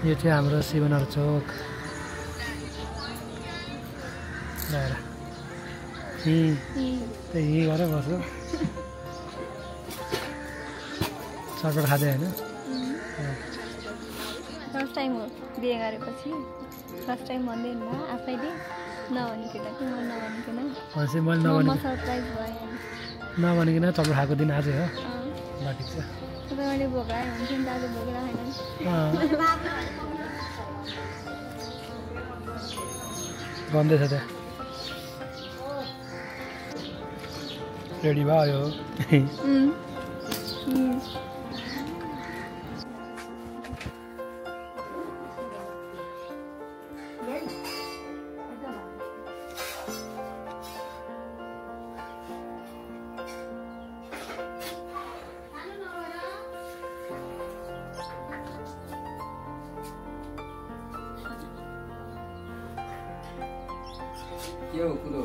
यो चाहिँ हाम्रो शिवनगर चोक ल्याएर यही गरेर बस्यो चटपट खाँदै होइन फर्स्ट टाइम हो बिहे गरेपछि फर्स्ट टाइम भन्दैन आफैले नभनिकन कि म नभनिकन भनेपछि मैले सरप्राइज भयो नभनिकन चटपट खाएको दिन आजै हो ल ठिक छ मैले भोग्राएँ हुन्थ्यो नि त आज भोग्राएन गन्दैछ त्यहाँ रेडी भयो यो कुरो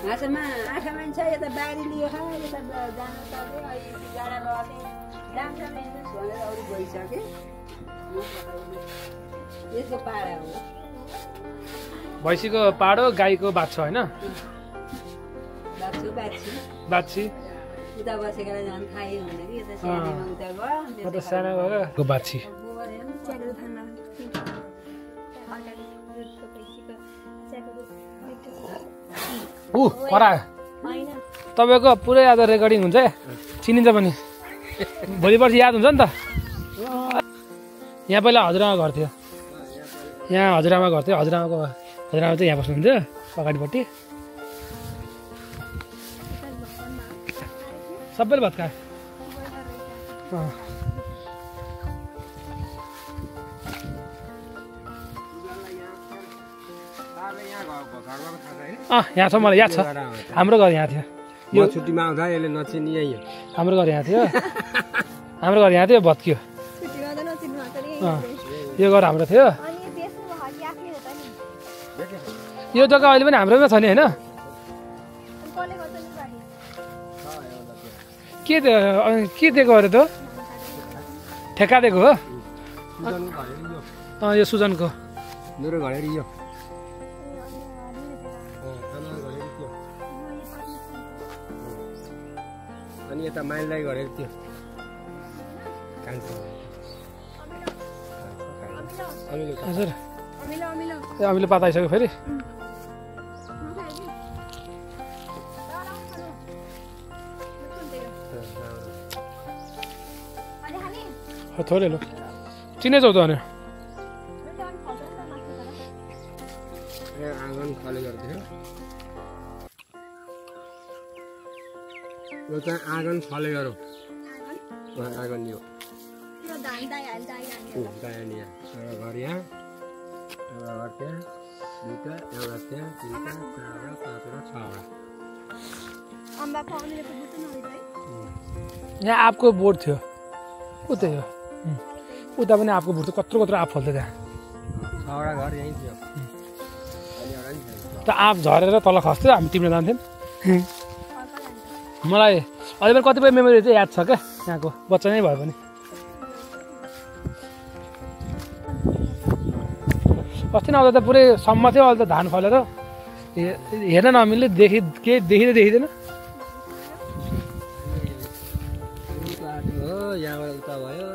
घाँसमा आँखा मान्छे यता बारी लियो खा यता जानु सक्यो अहिले गाडा बसे राम्रो मेहनत भनेर अरू गइसक्यो यसको पाडा हो भैँसीको पाडो गाईको बाछो होइन बाछी उता बसेर झन् खायो भने कि यता सानोमा उता सानो गयो बाछी करायो तपाईँको पुरै आज रेकर्डिङ हुन्छ चिनिन्छ पनि भोलि पर्सि याद हुन्छ नि त यहाँ पहिला हजुरआमा घर थियो यहाँ हजुरआमा घर थियो हजुरआमा चाहिँ यहाँ बस्नुहुन्थ्यो अगाडिपट्टि सबैले भत्कायो यहाँ छ मलाई याद छ हाम्रो घर यहाँ थियो यो छुट्टीमा आउँदा यसले नचिनी यही हो हाम्रो घर यहाँ थियो हाम्रो घर यहाँ थियो भत्कियो यो घर हाम्रो थियो यो जग्गा अहिले पनि हाम्रोमा छ नि होइन के दिएको अरे त ठेक्का दिएको हो यो सुजनको मेरो घर यो अनि यता माइललाई गरेको थियो हजुर ए हामीले पताइसक्यो फेरि थोरै लो चिनेछौ त अनि आँगन खाली गर्थ्यो यो चाहिँ आँगन खाली गरौँ आँगन यो घर यहाँ एउटा घर त्यहाँ दुईवटा एउटा त्यहाँ तिनवटा चारवटा पाँचवटा छवटा यहाँ आँपको बोट थियो उतै हो उता पनि आँपको बोट थियो कत्रो कत्रो आँप फल्थ्यो त्यहाँ छवटा घर यहीँ थियो त आँप झरेर तल खस्थ्यो हामी टिप्न जान्थ्यौँ मलाई अहिले पनि कतिपय मेमोरी चाहिँ याद छ क्या यहाँको बच्चा नै भए पनि अस्ति नआउँदा त पुरै सम्म थियो अहिले त धान फलेर हेर्न नमिल्ने केही देखिँदैन यहाँबाट उता भयो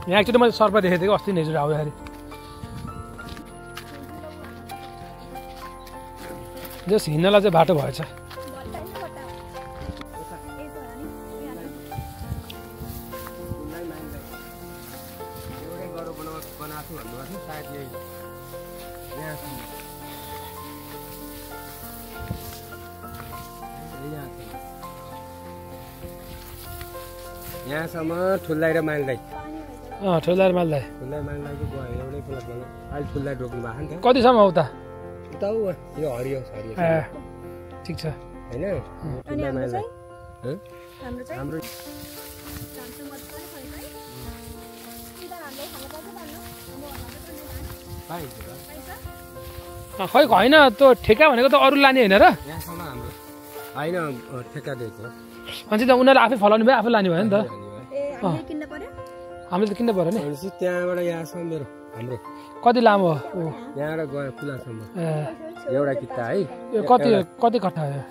यहाँ एकचोटि मैले सर्प देखेको थिएँ अस्ति हिजो आउँदाखेरि जस हिँड्नलाई चाहिँ बाटो भएछ यहाँसम्म ठुल्दाइ र माइलदाइ ठुल्दाइ मालदाइ मालदाइको गयो एउटै प्लट गर्नु अहिले ठुल्दाइ रोक्नु भएको नि त कतिसम्म उता उता यो हरियो हरियो ठिक छ होइन हाम्रो खै होइन त्यो ठेका भनेको त अरू लाने होइन र यहाँसम्म हाम्रो होइन ठेक्का दिएको अनि त उनीहरूले आफै फलाउने भयो आफै लाने भयो नि त हामीले त किन्न पर्यो नि त्यहाँबाट यहाँसम्म मेरो हाम्रो कति लामो हो यहाँबाट गयो खुलासम्म एउटा किता है यो कति कट्ठा हो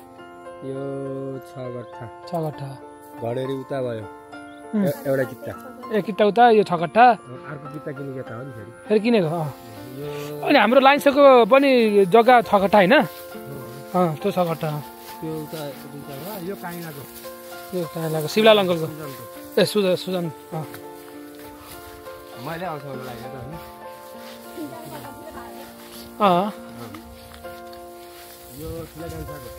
यो 6 कट्ठा 6 कट्ठा घडेरी उता भयो एउटा किता एक किता उता यो 6 कट्ठा अर्को किता किनेको त हो नि फेरि किनेको अनि हाम्रो लाइन्सको पनि जग्गा 6 कट्ठा होइन त्यो 6 कट्ठा त्यो उता यो काइलाको यो काइलाको शिवलाल अङ्कलको ए सुजन मैले आउँछ लागेको त यो ठुला डान्सरको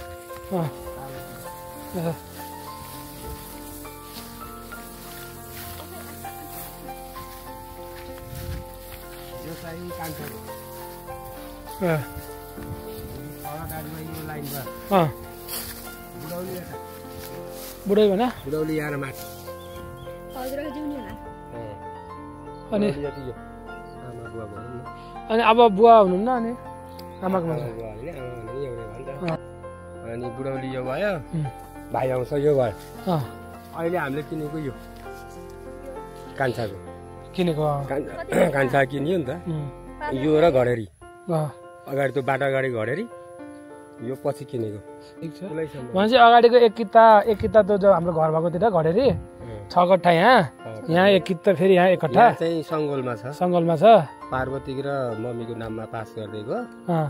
यो चाहिँ कान्छाको गाडीमा यो लाइन भयो बुढै भन बुढौली यहाँ माथि अनि आमा बुवा भनौँ न अनि अब बुवा हुनुहुन्न अनि आमाको बुवा भने आमा भने एउटै भन्छ अनि बुढौली यो भयो भाइ आउँछ यो भयो अहिले हामीले किनेको यो कान्छाको किनेको कान्छा किनियो नि त यो र घडेरी अगाडि त्यो बाटो अगाडि घडेरी यो पछि किनेको भने चाहिँ अगाडिको एक किता त जो हाम्रो घर भएकोतिर घडेरी 6 कट्ठा यहाँ एक किता फेरि यहाँ 1 कट्ठा चाहिँ सङ्गोलमा छ पार्वती र मम्मीको नाममा पास गरिदिएको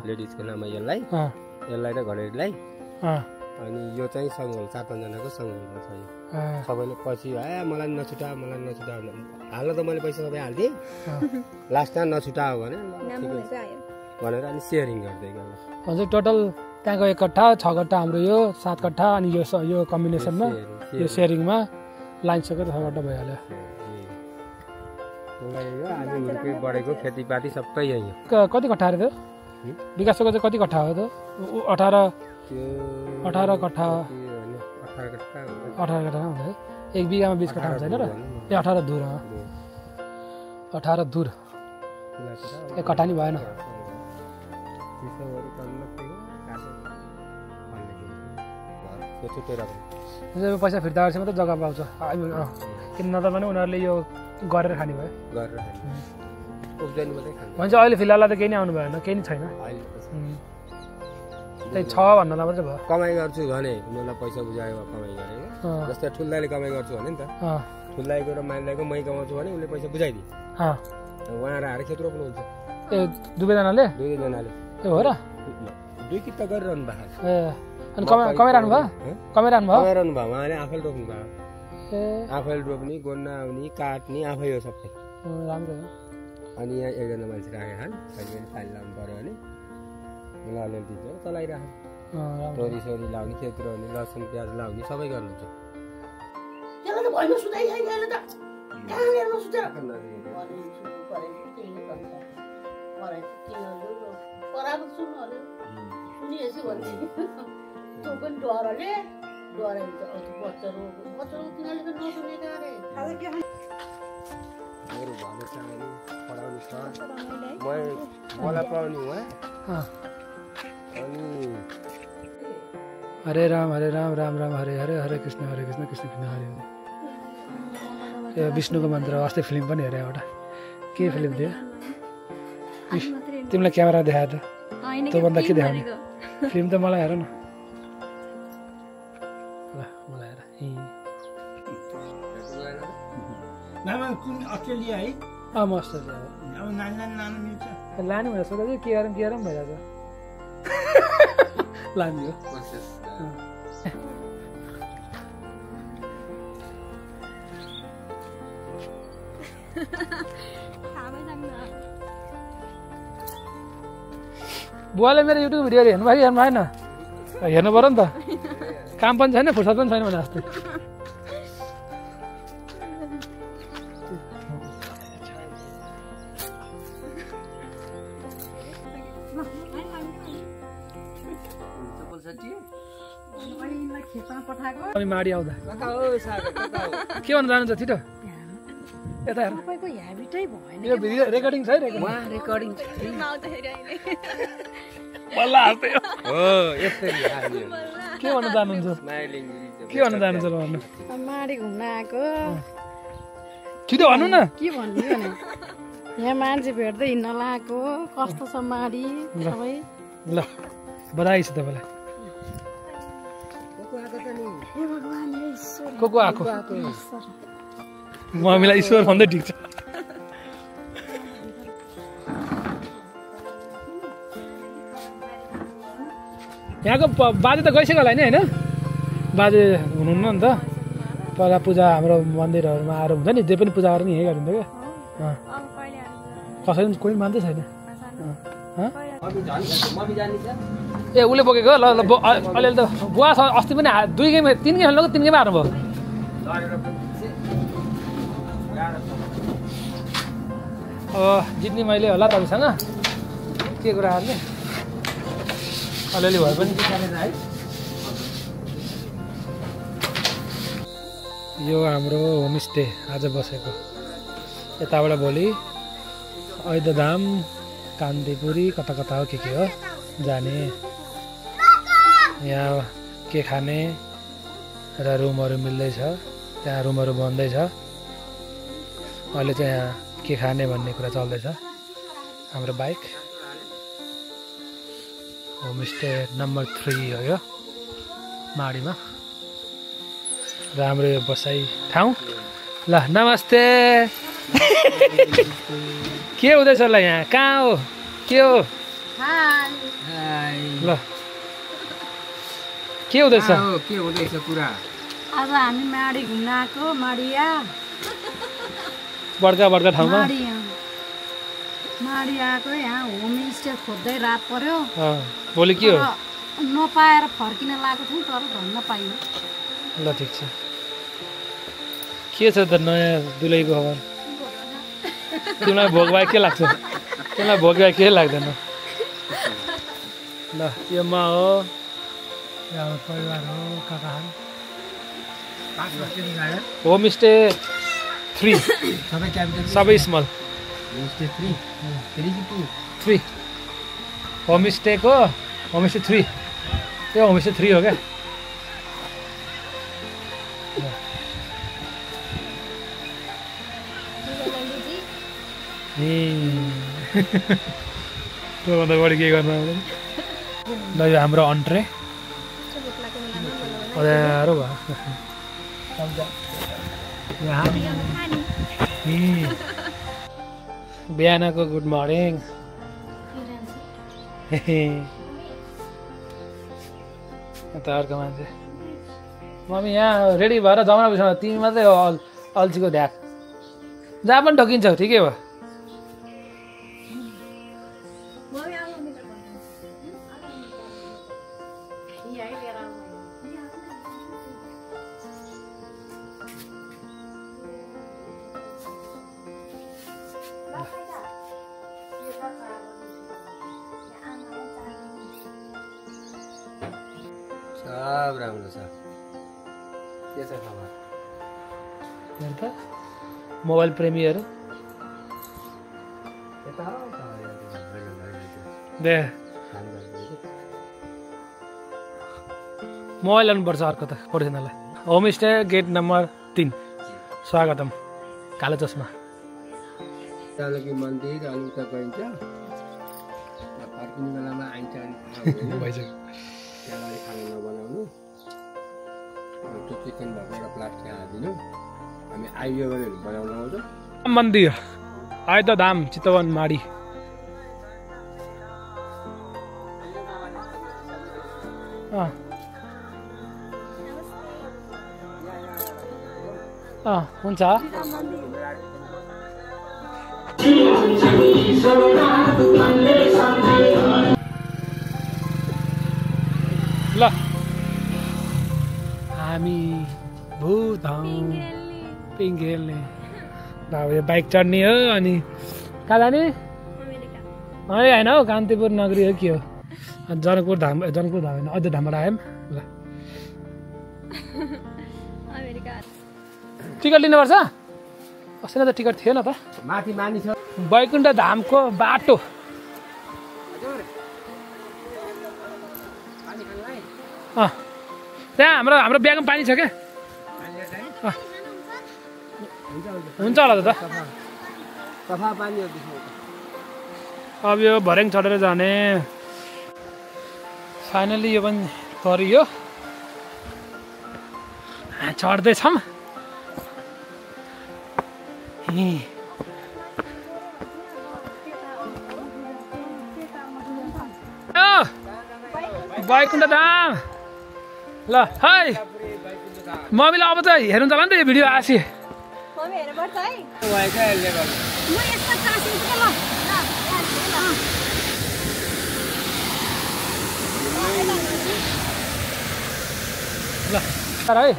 लेडिजको नाममा यसलाई र घडेरीलाई अनि यो चाहिँ सङ्गोल 4-5 जनाको सङ्गोलमा छ यो सबैले पछि मलाई नछुटा हाल्न त मैले पैसा सबै हाल्थेँ लास्टमा नछुटायो भने भनेर अनि सेयरिङ गरिदिएको हजुर टोटल त्यहाँको 1 कट्ठा 6 कट्ठा हाम्रो यो 7 कट्ठा अनि यो कम्बिनेसनमा यो सेयरिङमा लाइन सकेर 6 कट्ठा भइहाल्यो आजको बढेको खेतीपाती सबै यही कति कट्ठा अरे त्यो विकासको चाहिँ कति कट्ठा हो त्यो 18 कट्ठा 18 कट्ठा हुन्छ है 1 बिघामा 20 कट्ठा हुन्छ होइन र ए 18 धुर 18 धुर 1 कट्ठा नि भएन पैसा फिर्ता गरेपछि मात्रै जग्गा पाउँछ किन नत्र भने उनीहरूले यो गरेर खाने भयो भन्छ अहिले फिलहाल त केही नै आउनु भएन केही नै छैन त्यही 6 भन्नलाई मात्रै भयो कमाइ गर्छु भने उनीहरूलाई पैसा बुझायो कमाइ गरेको जस्तै ठुल्दाले कमाइ गर्छु भने नि त ठुल्दाको र माइलाको मै कमाउँछु भने उसले पैसा बुझाइदिए उहाँहरू आएर खेत रोप्नुहुन्छ ए दुवैजनाले ए हो र 2 किता गरिरहनु भएको अनि कमाइरहनु भयो उहाँले आफैले रोप्नु भयो आफैले रोप्ने गोड्न आउने काट्ने आफै हो सबै राम्रो हो अनि यहाँ एकजना मान्छे राखेको अहिले पानी लाउनु पऱ्यो भने अलिअलि दिन्छ चलाइराख्नु तोरी लाउने खेत रोप्ने लसुन प्याज लाउने सबै गर्नुहुन्छ मलाई पाउने उहाँ अनि हरे राम राम राम हरे हरे हरे कृष्ण कृष्ण कृष्ण हरे हरे यो विष्णुको मन्त्र अस्ति फिल्म पनि हेरेँ एउटा के फिल्म थियो तिमीलाई क्यामेरा देखाएर त्योभन्दा के देखाउने फिल्म त मलाई हेर न मलाई अस्ट्रेलिया है म अस्ट्रेलिया लाने भनेर सोध्दा चाहिँ के गरौँ भइरहेको लाने हो बुवाले मेरो युट्युब भिडियोहरू हेर्नु भयो हेर्नु भएन हेर्नु पऱ्यो नि त काम पनि छैन फुर्सद पनि छैन भने जस्तै हामी माडी आउँदा के भन्न जानुहुन्छ छिटो यता हेर तपाईँको ह्याबिटै भएन यो भिडियो रेकर्डिङ छ है रेकर्डिङ बल्ल हाँस्दै हो यस्तै के भन्न जानुहुन्छ के भन्न जानुहुन्छ ल भन्नु माडी घुम्न आएको छिटो भन्नु न के भन्नु भने यहाँ मान्छे भेट्दै हिँड्न लगाएको कस्तो छ माडी सबै ल बधाई छ तपाईँलाई को आएको मम्मीलाई ईश्वर भन्दै ठिक छ यहाँको बाजे त गइसक्यो होला नि होइन बाजे हुनुहुन्न नि त पहिला पूजा हाम्रो मन्दिरहरूमा आएर हुन्छ नि जे पनि पूजा गरेर नि यहीँ गरिन्छ क्या कसैले कोही मान्दै छैन ए उसले बोकेको ल ल अलिअलि त बुवा छ अस्ति पनि 2 गेम 3 गेम खेल्नु 3 गेम हार्नुभयो जित्ने मैले होला तपाईँसँग के कुरा गर्ने अलिअलि भए पनि यो हाम्रो होमस्टे आज बसेको यताबाट भोलि ऐदधाम कान्तिपुरी कता कता हो के हो जाने यहाँ के खाने र रुमहरू मिल्दैछ त्यहाँ रुमहरू बन्दैछ अहिले चाहिँ यहाँ के खाने भन्ने कुरा चल्दैछ हाम्रो बाइक होमस्टे नम्बर 3 हो यो माडीमा र हाम्रो यो बसाइ ठाउँ ल नमस्ते के हुँदैछ ल यहाँ कहाँ हो के हो ल के हुँदैछ पुरा आज हामी माडी घुम्न आएको माडिया बड्का बड्का ठाउँमा माडी आएको यहाँ होमस्टे खोज्दै रात पर्यो भोलि के हो नपाएर फर्किन लागेको थियौँ तर धन्न पाइयो ल ठिक छ के छ त नयाँ दुलैको खबर तिमीलाई भोग भए के लाग्छ तिमीलाई भोग भए के लाग्दैन ल यो म हो हाम्रो परिवार हो काकाहरू होमस्टे 3 सबै स्मल 3 होमस्टे 3 त्यो होमस्टे 3 हो क्या त्योभन्दा बढी के गर्नु ल यो हाम्रो अन्ट्रे अरू भयो बिहानको गुड मर्निङ यता अर्को मान्छे मम्मी यहाँ रेडी भएर जमाना बिसँग तिमी मात्रै हो अल्छीको ध्याक जहाँ पनि ठोकिन्छौ ठिकै हो सब राम्रो छ के छ खबर हेर त मोबाइल प्रेमीहरू दे मोबाइल ल्याउनुपर्छ अर्को त ओरिजिनललाई होमस्टे गेट नम्बर 3 स्वागतम कालो चस्मा तालुकी मन्दिर अनि उता गइन्छ फर्किने बेलामा आइन्छ भइसक्यो त्यहाँबाट खाना नबनाउनु त्यो चिकन भएको एउटा प्लास्टिक हालिदिनु हामी आइयो भने बनाउनु आउँछ मन्दिर ऐदधाम चितवन माडी हुन्छ ल हामी भूत पिङ खेल्ने अब यो बाइक चढ्ने हो अनि कहाँ जाने होइन हौ कान्तिपुर नगरी हो के हो जनकपुर धाम होइन ऐदधामबाट आयौँ ल अमेरिका टिकट लिनुपर्छ अस्ति त टिकट थिएन त माथि मानिस बैकुण्ठ धामको बाटो त्यहाँ हाम्रो ब्यागमा पानी छ क्या हुन्छ होला त सफा पानी अब यो भर्याङ चढेर जाने फाइनली यो पनि तरियो चढ्दैछौँ बैकुण्ठ धाम ल है मम्मीलाई अब त हेर्नु त नि त यो भिडियो आसी ल है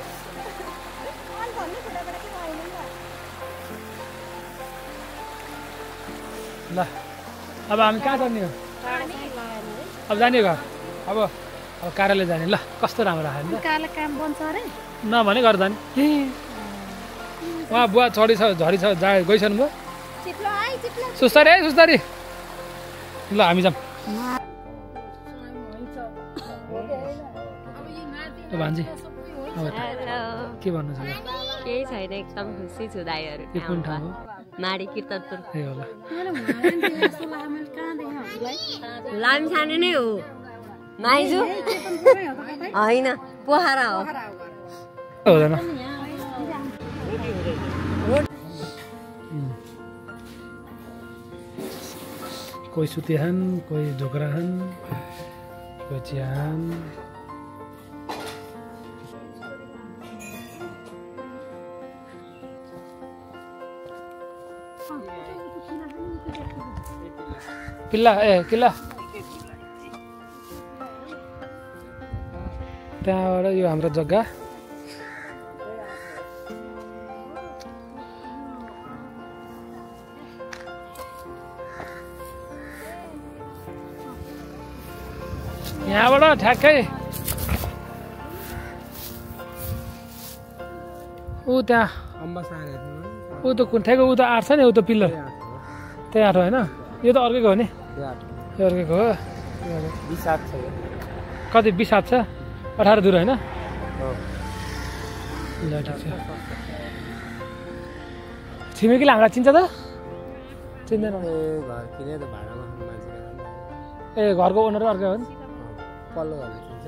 ल अब हामी कहाँ जाने हो अब जाने घर अब कार्यालय जाने ल कस्तो राम्रो आयो नि काम बन्छ अरे नभने गर्दा नि उहाँ बुवा चढी छ झरी छ गइसक्नु भयो सुस्तारी है सुस्तारी ल हामी जाऊँ भान्जी के भन्नु छ केही छैन एकदम खुसी छु दाइहरू यो कुन ठाउँ हो माडी कीर्तनपुर ए होला लामिछाने नै हो माइजू होइन पोखरा हो हुँदैन कोही सुतेछन् कोही झोक्राछन् कोही चिहान किल्ला ए किल्ला त्यहाँबाट यो हाम्रो जग्गा यहाँबाट ठ्याक्कै ऊ त्यहाँ ऊ त कुन ठ्याक्कै ऊ त आँट छ नि ऊ त पिल्लर त्यही आँट होइन यो त अर्कैको हो नि यो अर्कैको हो कति 20 हात छ 18 दूर होइन ल ठिक छ छिमेकीले हामीलाई चिन्छ त चिन्दैन ए घरको ओनर अर्कै हो नि पल्लो घरले चिन्छ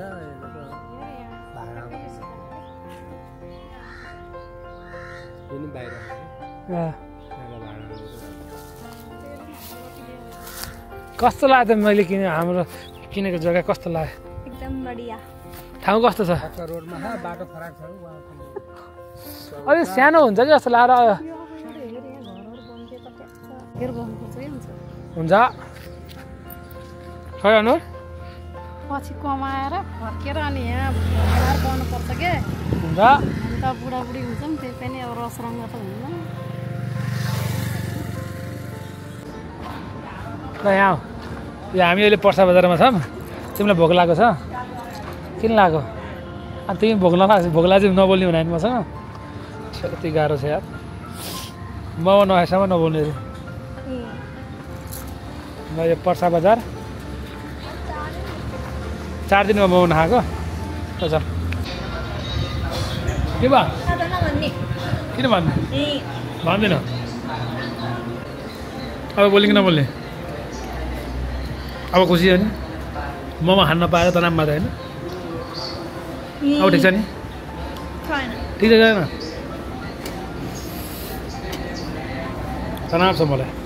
कस्तो लाग्यो मैले हाम्रो किनेको जग्गा कस्तो लाग्यो एकदम बढिया ठाउँ कस्तो छ रोडमा बाटो खराब छ अलिक सानो हुन्छ कि जस्तो लाग्यो हुन्छ खै अनुहार पछि कमाएर फर्केर अनि यहाँ घर पाउनुपर्छ के हुन्छ अन्त बुढाबुढी हुन्छौँ त्यही पनि अब रसरङ्ग त हुँदैन ल यहाँ यो हामी अहिले पर्सा बजारमा छौँ तिमीलाई भोक लागेको छ किन लाग्यो अनि तिमी भोक चाहिँ नबोल्ने भने मसँग यति गाह्रो छ यार मोमो नखाएसम्म नबोल्ने अरे ल यो पर्सा बजार 4 दिनमा मोमो नखाएको छ के भयो किन भन्ने भन्दैन अब बोल्ने कि नबोल्ने अब खुसी हो नि मोमो खान नपाएर तनाव मात्रै होइन अब ठिक छ नि ठिक छ छैन तनाव छ मलाई